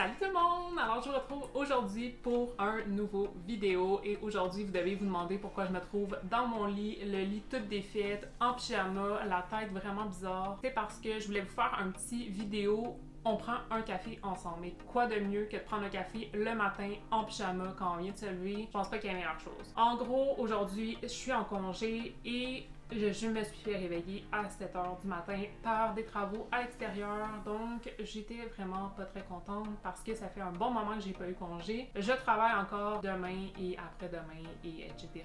Salut tout le monde! Alors je vous retrouve aujourd'hui pour un nouveau vidéo et aujourd'hui vous devez vous demander pourquoi je me trouve dans mon lit, le lit tout défait, en pyjama, la tête vraiment bizarre. C'est parce que je voulais vous faire un petit vidéo. On prend un café ensemble. Mais quoi de mieux que de prendre un café le matin en pyjama quand on vient de se lever? Je pense pas qu'il y ait meilleure chose. En gros, aujourd'hui, je suis en congé et je me suis fait réveiller à 7h du matin par des travaux à l'extérieur. Donc, j'étais vraiment pas très contente parce que ça fait un bon moment que j'ai pas eu congé. Je travaille encore demain et après-demain et etc.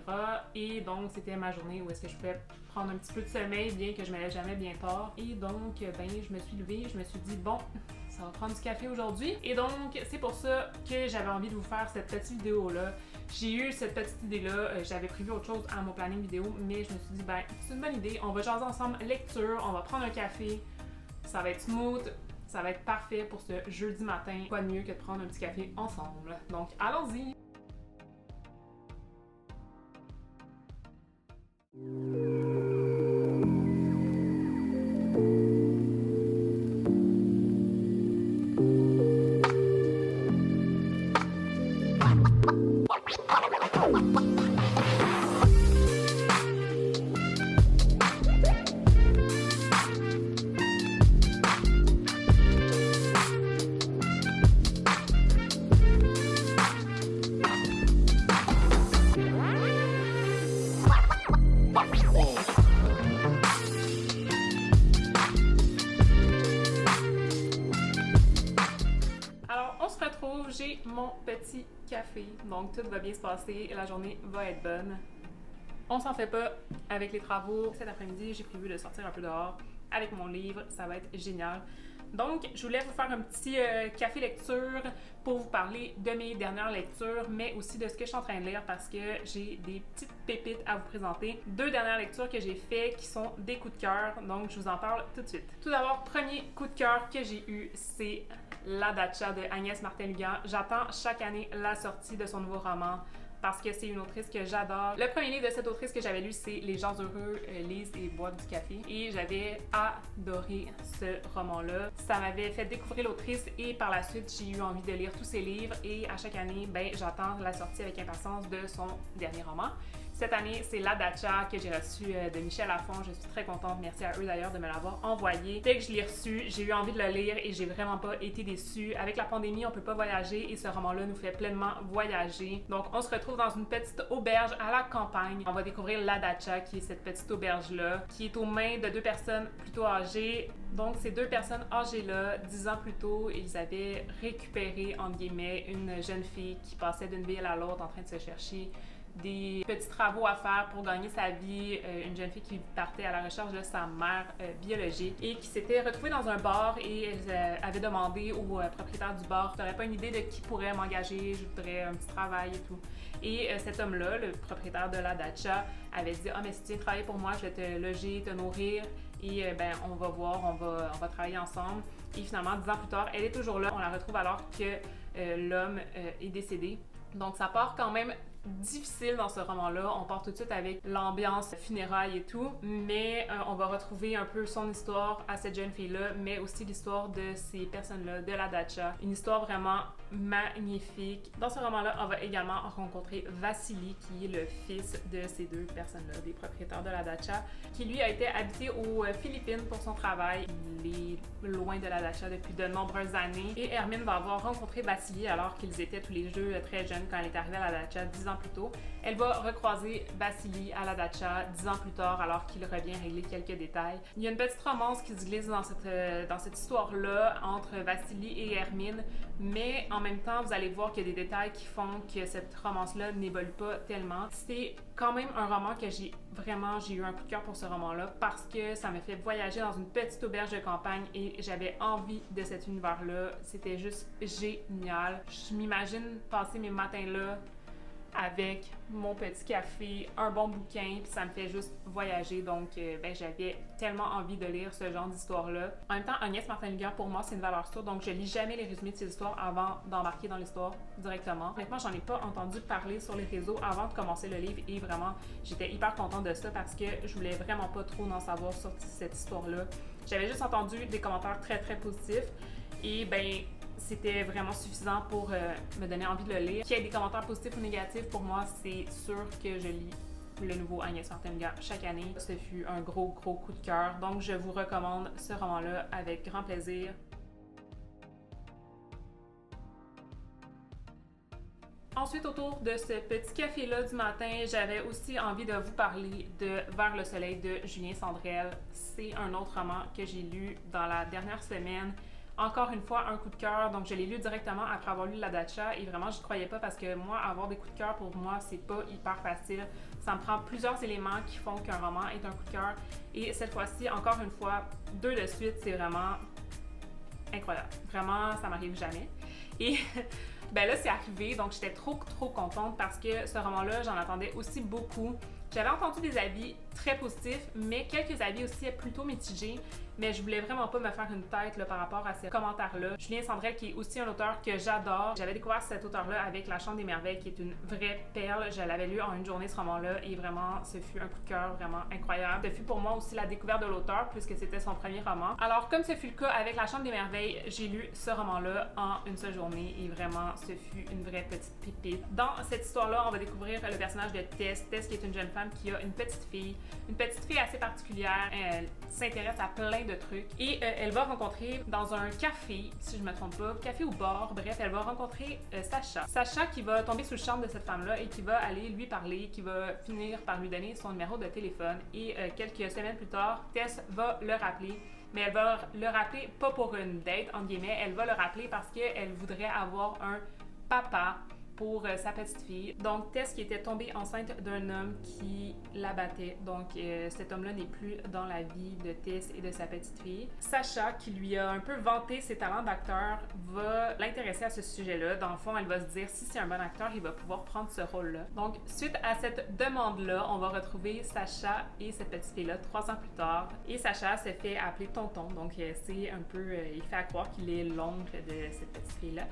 Et donc, c'était ma journée où est-ce que je pouvais prendre un petit peu de sommeil, bien que je me lève jamais bien tard. Et donc, ben, je me suis levée, je me suis dit, bon, ça va prendre du café aujourd'hui. Et donc, c'est pour ça que j'avais envie de vous faire cette petite vidéo-là. J'ai eu cette petite idée-là, j'avais prévu autre chose à mon planning vidéo, mais je me suis dit, ben, c'est une bonne idée, on va jaser ensemble lecture, on va prendre un café, ça va être smooth, ça va être parfait pour ce jeudi matin. Quoi de mieux que de prendre un petit café ensemble. Donc, allons-y! J'ai mon petit café, donc tout va bien se passer, la journée va être bonne. On s'en fait pas avec les travaux. Cet après-midi, j'ai prévu de sortir un peu dehors avec mon livre, ça va être génial. Donc, je voulais vous faire un petit café lecture pour vous parler de mes dernières lectures, mais aussi de ce que je suis en train de lire parce que j'ai des petites pépites à vous présenter. 2 dernières lectures que j'ai faites qui sont des coups de cœur, donc je vous en parle tout de suite. Tout d'abord, premier coup de cœur que j'ai eu, c'est La Dacha de Agnès Martin-Lugan. J'attends chaque année la sortie de son nouveau roman parce que c'est une autrice que j'adore. Le premier livre de cette autrice que j'avais lu, c'est Les gens heureux lisent et boivent du café. Et j'avais adoré ce roman-là. Ça m'avait fait découvrir l'autrice et par la suite, j'ai eu envie de lire tous ses livres. Et à chaque année, ben, j'attends la sortie avec impatience de son dernier roman. Cette année, c'est La Dacha que j'ai reçu de Michel Lafon. Je suis très contente. Merci à eux d'ailleurs de me l'avoir envoyé. Dès que je l'ai reçu, j'ai eu envie de le lire et j'ai vraiment pas été déçue. Avec la pandémie, on peut pas voyager et ce roman-là nous fait pleinement voyager. Donc, on se retrouve dans une petite auberge à la campagne. On va découvrir La Dacha, qui est cette petite auberge-là, qui est aux mains de 2 personnes plutôt âgées. Donc, ces 2 personnes âgées-là, 10 ans plus tôt, ils avaient récupéré, entre guillemets, une jeune fille qui passait d'une ville à l'autre en train de se chercher des petits travaux à faire pour gagner sa vie, une jeune fille qui partait à la recherche de sa mère biologique et qui s'était retrouvée dans un bar et elle avait demandé au propriétaire du bar « T'aurais pas une idée de qui pourrait m'engager? Je voudrais un petit travail et tout. » Et cet homme-là, le propriétaire de La Dacha, avait dit « Ah, mais si tu viens travailler pour moi, je vais te loger, te nourrir et ben on va voir, on va travailler ensemble. » Et finalement, 10 ans plus tard, elle est toujours là. On la retrouve alors que l'homme est décédé. Donc ça part quand même difficile dans ce roman-là. On part tout de suite avec l'ambiance funérailles et tout, mais on va retrouver un peu son histoire à cette jeune fille-là, mais aussi l'histoire de ces personnes-là, de La Dacha. Une histoire vraiment magnifique. Dans ce roman-là, on va également rencontrer Vassili, qui est le fils de ces 2 personnes-là, des propriétaires de La Dacha, qui lui a été habité aux Philippines pour son travail. Il est loin de La Dacha depuis de nombreuses années. Et Hermine va avoir rencontré Vassili alors qu'ils étaient tous les 2 très jeunes quand elle est arrivée à La Dacha 10 ans plus tôt. Elle va recroiser Vassili à La Dacha 10 ans plus tard alors qu'il revient régler quelques détails. Il y a une petite romance qui se glisse dans cette histoire-là entre Vassili et Hermine, mais en même temps, vous allez voir qu'il y a des détails qui font que cette romance-là n'évolue pas tellement. C'est quand même un roman que j'ai eu un coup de cœur pour ce roman-là parce que ça me fait voyager dans une petite auberge de campagne et j'avais envie de cet univers-là. C'était juste génial. Je m'imagine passer mes matins-là avec mon petit café, un bon bouquin, puis ça me fait juste voyager. Donc, ben, j'avais tellement envie de lire ce genre d'histoire-là. En même temps, Agnès Martin-Lugan, pour moi, c'est une valeur sûre. Donc, je lis jamais les résumés de ces histoires avant d'embarquer dans l'histoire directement. Honnêtement, j'en ai pas entendu parler sur les réseaux avant de commencer le livre et vraiment, j'étais hyper contente de ça parce que je voulais vraiment pas trop en savoir sur cette histoire-là. J'avais juste entendu des commentaires très, très positifs et ben c'était vraiment suffisant pour me donner envie de le lire. Qu'il y ait des commentaires positifs ou négatifs, pour moi, c'est sûr que je lis le nouveau Agnès Martin-Lugan chaque année. Ce fut un gros coup de cœur, donc je vous recommande ce roman-là avec grand plaisir. Ensuite, autour de ce petit café-là du matin, j'avais aussi envie de vous parler de Vers le soleil de Julien Sandrel. C'est un autre roman que j'ai lu dans la dernière semaine. Encore une fois, un coup de cœur. Donc, je l'ai lu directement après avoir lu La Dacha et vraiment, je croyais pas parce que moi, avoir des coups de cœur, pour moi, c'est pas hyper facile. Ça me prend plusieurs éléments qui font qu'un roman est un coup de cœur. Et cette fois-ci, encore une fois, 2 de suite, c'est vraiment incroyable. Vraiment, ça m'arrive jamais. Et ben là, c'est arrivé, donc j'étais trop contente parce que ce roman-là, j'en attendais aussi beaucoup. J'avais entendu des avis très positifs, mais quelques avis aussi plutôt mitigés. Mais je voulais vraiment pas me faire une tête là, par rapport à ces commentaires-là. Julien Sandrel, qui est aussi un auteur que j'adore. J'avais découvert cet auteur-là avec La Chambre des merveilles, qui est une vraie perle. Je l'avais lu en une journée, ce roman-là, et vraiment, ce fut un coup de cœur vraiment incroyable. Ce fut pour moi aussi la découverte de l'auteur, puisque c'était son premier roman. Alors, comme ce fut le cas avec La Chambre des merveilles, j'ai lu ce roman-là en une seule journée, et vraiment, ce fut une vraie petite pépite. Dans cette histoire-là, on va découvrir le personnage de Tess. Tess, qui est une jeune femme qui a une petite fille assez particulière. Elle s'intéresse à plein de trucs. Et elle va rencontrer dans un café, si je me trompe pas, café ou bar, bref, elle va rencontrer Sacha. Sacha qui va tomber sous le charme de cette femme-là et qui va aller lui parler, qui va finir par lui donner son numéro de téléphone. Et quelques semaines plus tard, Tess va le rappeler. Mais elle va le rappeler pas pour une date, entre guillemets, elle va le rappeler parce qu'elle voudrait avoir un papa pour sa petite fille. Donc, Tess qui était tombée enceinte d'un homme qui la battait. Donc, cet homme-là n'est plus dans la vie de Tess et de sa petite fille. Sacha, qui lui a un peu vanté ses talents d'acteur, va l'intéresser à ce sujet-là. Dans le fond, elle va se dire, si c'est un bon acteur, il va pouvoir prendre ce rôle-là. Donc, suite à cette demande-là, on va retrouver Sacha et cette petite fille-là 3 ans plus tard. Et Sacha se fait appeler Tonton. Donc, c'est un peu... il fait à croire qu'il est l'oncle de cette petite fille-là.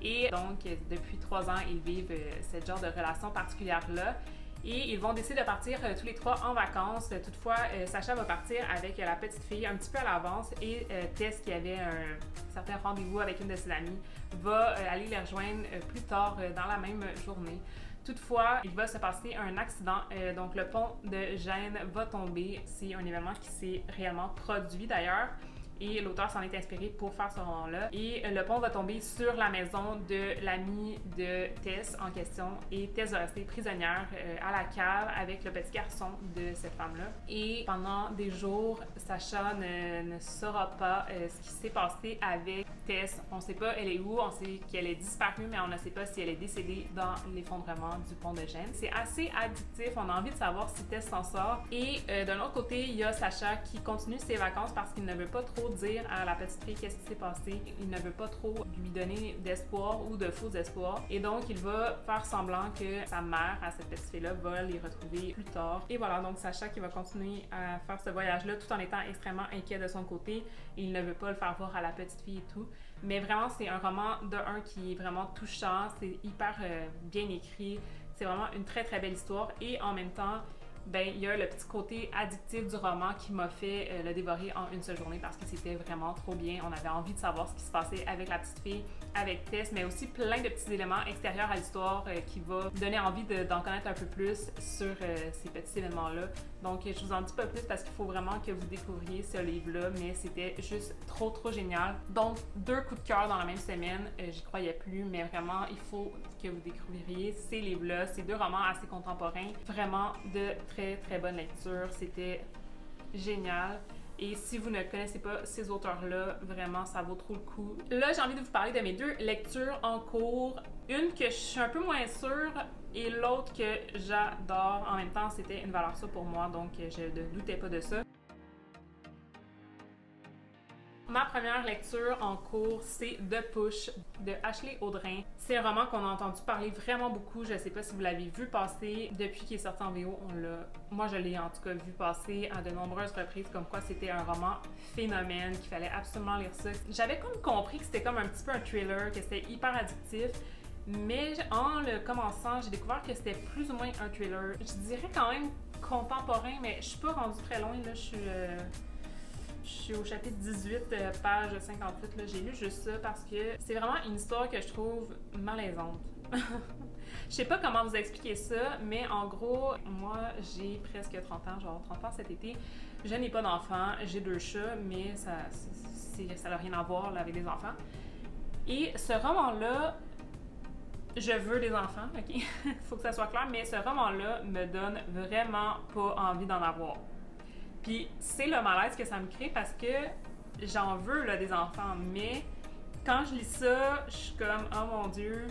Et donc, depuis 3 ans, ils vivent ce genre de relation particulière-là. Et ils vont décider de partir tous les 3 en vacances. Toutefois, Sacha va partir avec la petite fille un petit peu à l'avance et Tess, qui avait un certain rendez-vous avec une de ses amies, va aller les rejoindre plus tard dans la même journée. Toutefois, il va se passer un accident, donc le pont de Gênes va tomber. C'est un événement qui s'est réellement produit d'ailleurs. Et l'auteur s'en est inspiré pour faire ce roman-là. Et le pont va tomber sur la maison de l'amie de Tess en question. Et Tess va rester prisonnière à la cave avec le petit garçon de cette femme-là. Et pendant des jours, Sacha ne saura pas ce qui s'est passé avec Tess. On ne sait pas elle est où, on sait qu'elle est disparue, mais on ne sait pas si elle est décédée dans l'effondrement du pont de Gênes. C'est assez addictif, on a envie de savoir si Tess s'en sort. Et d'un autre côté, il y a Sacha qui continue ses vacances parce qu'il ne veut pas trop dire à la petite fille qu'est-ce qui s'est passé. Il ne veut pas trop lui donner d'espoir ou de faux espoirs. Et donc, il va faire semblant que sa mère, à cette petite fille-là, va les retrouver plus tard. Et voilà, donc Sacha qui va continuer à faire ce voyage-là tout en étant extrêmement inquiet de son côté. Il ne veut pas le faire voir à la petite fille et tout. Mais vraiment, c'est un roman de un qui est vraiment touchant. C'est hyper bien écrit. C'est vraiment une très belle histoire. Et en même temps, ben, il y a le petit côté addictif du roman qui m'a fait le dévorer en une seule journée parce que c'était vraiment trop bien. On avait envie de savoir ce qui se passait avec la petite fille, avec Tess, mais aussi plein de petits éléments extérieurs à l'histoire qui va donner envie d'en connaître un peu plus sur ces petits événements-là. Donc, je vous en dis pas plus parce qu'il faut vraiment que vous découvriez ce livre-là, mais c'était juste trop génial. Donc, 2 coups de cœur dans la même semaine, j'y croyais plus, mais vraiment, il faut que vous découvriez ces livres-là, ces 2 romans assez contemporains, vraiment de très bonne lecture. C'était génial. Et si vous ne connaissez pas ces auteurs-là, vraiment, ça vaut trop le coup. Là, j'ai envie de vous parler de mes 2 lectures en cours. Une que je suis un peu moins sûre et l'autre que j'adore. En même temps, c'était une valeur sûre pour moi, donc je ne doutais pas de ça. Ma première lecture en cours, c'est The Push de Ashley Audrin. C'est un roman qu'on a entendu parler vraiment beaucoup. Je ne sais pas si vous l'avez vu passer depuis qu'il est sorti en VO. Moi, je l'ai en tout cas vu passer à de nombreuses reprises, comme quoi c'était un roman phénomène, qu'il fallait absolument lire ça. J'avais comme compris que c'était comme un petit peu un thriller, que c'était hyper addictif. Mais en le commençant, j'ai découvert que c'était plus ou moins un thriller. Je dirais quand même contemporain, mais je suis pas rendue très loin. Là, je suis... Je suis au chapitre 18, page 58. J'ai lu juste ça parce que c'est vraiment une histoire que je trouve malaisante. Je sais pas comment vous expliquer ça, mais en gros, moi, j'ai presque 30 ans, genre 30 ans cet été. Je n'ai pas d'enfants, j'ai 2 chats, mais ça n'a rien à voir là, avec des enfants. Et ce roman-là, je veux des enfants, ok? Faut que ça soit clair, mais ce roman-là me donne vraiment pas envie d'en avoir. Puis c'est le malaise que ça me crée parce que j'en veux là, des enfants, mais quand je lis ça, je suis comme, oh mon Dieu,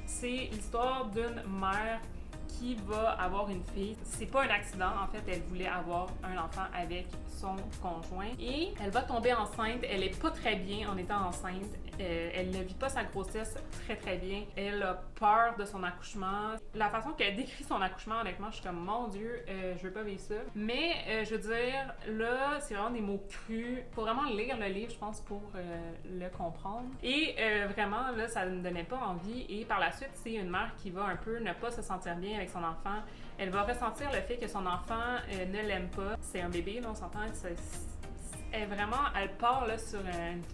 c'est l'histoire d'une mère qui va avoir une fille. C'est pas un accident, en fait, elle voulait avoir un enfant avec son conjoint et elle va tomber enceinte. Elle est pas très bien en étant enceinte. Elle ne vit pas sa grossesse très bien. Elle a peur de son accouchement. La façon qu'elle décrit son accouchement, honnêtement, je suis comme, mon Dieu, je veux pas vivre ça. Mais, je veux dire, là, c'est vraiment des mots crus. Faut vraiment lire le livre, je pense, pour le comprendre. Et vraiment, là, ça ne me donnait pas envie. Et par la suite, c'est une mère qui va un peu ne pas se sentir bien avec son enfant. Elle va ressentir le fait que son enfant ne l'aime pas. C'est un bébé, là, on s'entend. Elle part là, sur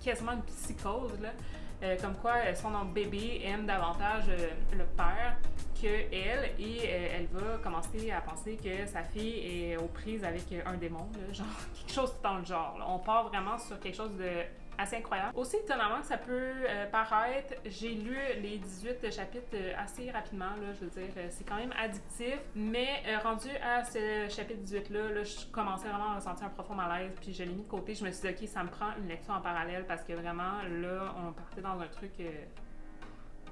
quasiment une psychose, là, comme quoi son bébé aime davantage le père que elle, et elle va commencer à penser que sa fille est aux prises avec un démon, là, genre quelque chose dans le genre. Là. On part vraiment sur quelque chose de assez incroyable. Aussi étonnamment que ça peut paraître, j'ai lu les 18 chapitres assez rapidement, là, je veux dire, c'est quand même addictif, mais rendu à ce chapitre 18-là, là, je commençais vraiment à ressentir un profond malaise, puis je l'ai mis de côté, je me suis dit, ok, ça me prend une lecture en parallèle, parce que vraiment, là, on partait dans un truc...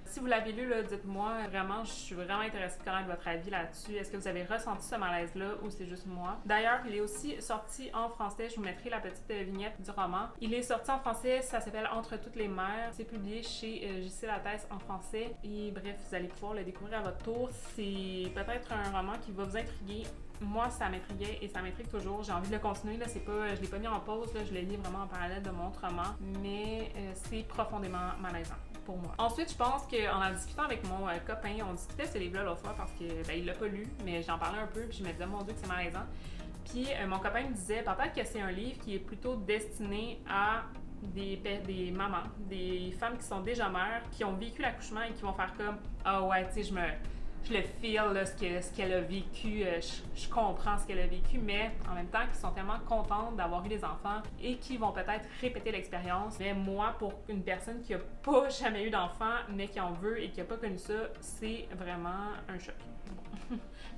Si vous l'avez lu, là, dites-moi, vraiment, je suis vraiment intéressée de connaître votre avis là-dessus. Est-ce que vous avez ressenti ce malaise-là ou c'est juste moi? D'ailleurs, il est aussi sorti en français. Je vous mettrai la petite vignette du roman. Il est sorti en français, ça s'appelle Entre toutes les mers. C'est publié chez J.C. Lattès en français. Et bref, vous allez pouvoir le découvrir à votre tour. C'est peut-être un roman qui va vous intriguer. Moi, ça m'intriguait et ça m'intrigue toujours. J'ai envie de le continuer. Là, c'est pas, je l'ai pas mis en pause. Là, je le lis vraiment en parallèle de mon autre roman. Mais c'est profondément malaisant. Pour moi. Ensuite, je pense qu'en en discutant avec mon copain, on discutait de ce livre-là l'autre fois parce que il l'a pas lu, mais j'en parlais un peu puis je me disais, mon Dieu, que c'est malaisant. Puis mon copain me disait, peut-être que c'est un livre qui est plutôt destiné à des mamans, des femmes qui sont déjà mères, qui ont vécu l'accouchement et qui vont faire comme, ah ouais, tu sais, je le feel, là, ce qu'elle a vécu, je comprends ce qu'elle a vécu, mais en même temps, qui sont tellement contentes d'avoir eu des enfants et qui vont peut-être répéter l'expérience. Mais moi, pour une personne qui a pas jamais eu d'enfant, mais qui en veut et qui a pas connu ça, c'est vraiment un choc.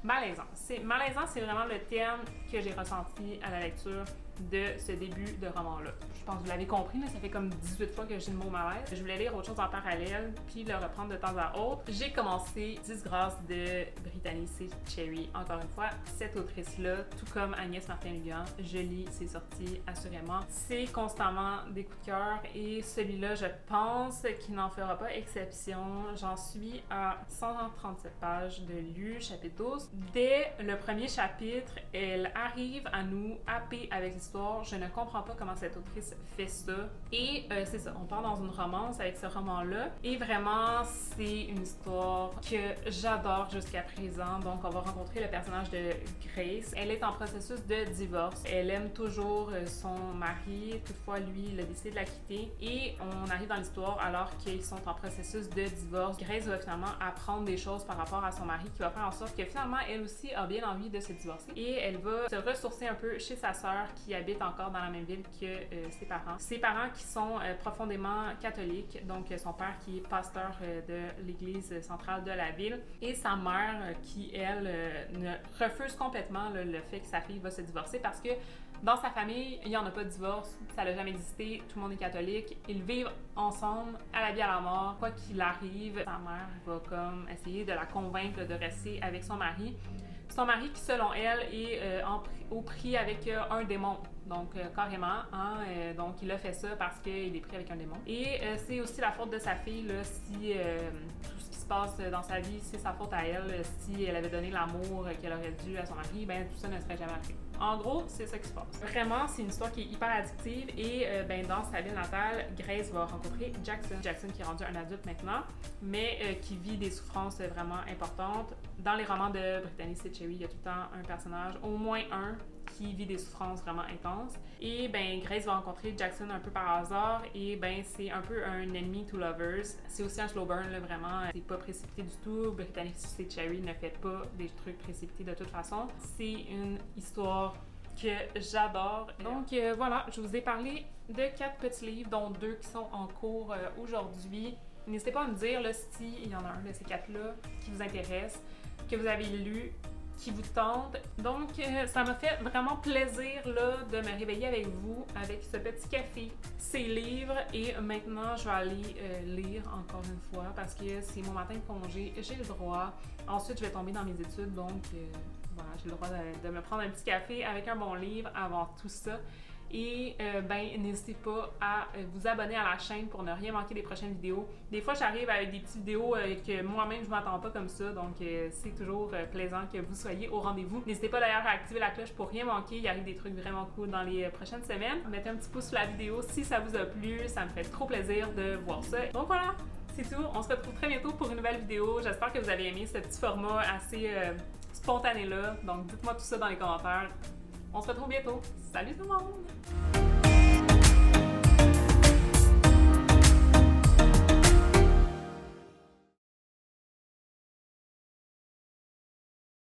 Malaisant. Malaisant, c'est vraiment le terme que j'ai ressenti à la lecture de ce début de roman-là. Je pense que vous l'avez compris, là, ça fait comme 18 fois que j'ai le mot malaise. Je voulais lire autre chose en parallèle, puis le reprendre de temps à autre. J'ai commencé Disgrâce de Brittany C. Cherry. Encore une fois, cette autrice-là, tout comme Agnès Martin-Lugan, je lis ses sorties assurément. C'est constamment des coups de cœur et celui-là, je pense qu'il n'en fera pas exception. J'en suis à 137 pages de lu, chapitre 12. Dès le premier chapitre, elle arrive à nous happer avec l'histoire. Je ne comprends pas comment cette autrice fait ça. Et c'est ça, on part dans une romance avec ce roman-là. Et vraiment, c'est une histoire que j'adore jusqu'à présent. Donc, on va rencontrer le personnage de Grace. Elle est en processus de divorce. Elle aime toujours son mari. Toutefois, lui, il a décidé de la quitter. Et on arrive dans l'histoire alors qu'ils sont en processus de divorce. Grace va finalement apprendre des choses par rapport à son mari qui va faire en sorte que finalement, elle aussi a bien envie de se divorcer. Et elle va se ressourcer un peu chez sa sœur qui habite encore dans la même ville que ses parents. Ses parents qui sont profondément catholiques, donc son père qui est pasteur de l'église centrale de la ville et sa mère qui, elle, ne refuse complètement le fait que sa fille va se divorcer parce que dans sa famille, il n'y en a pas de divorce, ça n'a jamais existé, tout le monde est catholique, ils vivent ensemble à la vie à la mort, quoi qu'il arrive, sa mère va comme essayer de la convaincre de rester avec son mari. Son mari qui, selon elle, est au prix avec un démon. Donc, carrément, hein, donc il a fait ça parce qu'il est pris avec un démon. Et c'est aussi la faute de sa fille, là, si tout ce qui se passe dans sa vie, c'est sa faute à elle. Si elle avait donné l'amour qu'elle aurait dû à son mari, ben tout ça ne serait jamais arrivé. En gros, c'est ça qui se passe. Vraiment, c'est une histoire qui est hyper addictive et dans sa ville natale, Grace va rencontrer Jackson. Jackson qui est rendu un adulte maintenant, mais qui vit des souffrances vraiment importantes. Dans les romans de Brittany C. Cherry, il y a tout le temps un personnage, au moins un, qui vit des souffrances vraiment intenses. Et ben Grace va rencontrer Jackson un peu par hasard et ben c'est un peu un ennemi to lovers. C'est aussi un slow burn là, vraiment, c'est pas précipité du tout. Brittany Suicide Cherry ne fait pas des trucs précipités de toute façon. C'est une histoire que j'adore. Donc voilà, je vous ai parlé de 4 petits livres, dont 2 qui sont en cours aujourd'hui. N'hésitez pas à me dire s'il y en a un de ces 4-là qui vous intéresse, que vous avez lu, qui vous tente. Donc, ça m'a fait vraiment plaisir là, de me réveiller avec vous, avec ce petit café, ces livres. Et maintenant, je vais aller lire encore une fois parce que c'est mon matin de congé, j'ai le droit. Ensuite, je vais tomber dans mes études, donc voilà, j'ai le droit de me prendre un petit café avec un bon livre avant tout ça. Et ben n'hésitez pas à vous abonner à la chaîne pour ne rien manquer des prochaines vidéos. Des fois j'arrive avec des petites vidéos que moi-même je m'attends pas comme ça, donc c'est toujours plaisant que vous soyez au rendez-vous. N'hésitez pas d'ailleurs à activer la cloche pour rien manquer, il arrive des trucs vraiment cool dans les prochaines semaines. Mettez un petit pouce sur la vidéo si ça vous a plu, ça me fait trop plaisir de voir ça. Donc voilà, c'est tout, on se retrouve très bientôt pour une nouvelle vidéo. J'espère que vous avez aimé ce petit format assez spontané là, donc dites-moi tout ça dans les commentaires. On se retrouve bientôt. Salut tout le monde!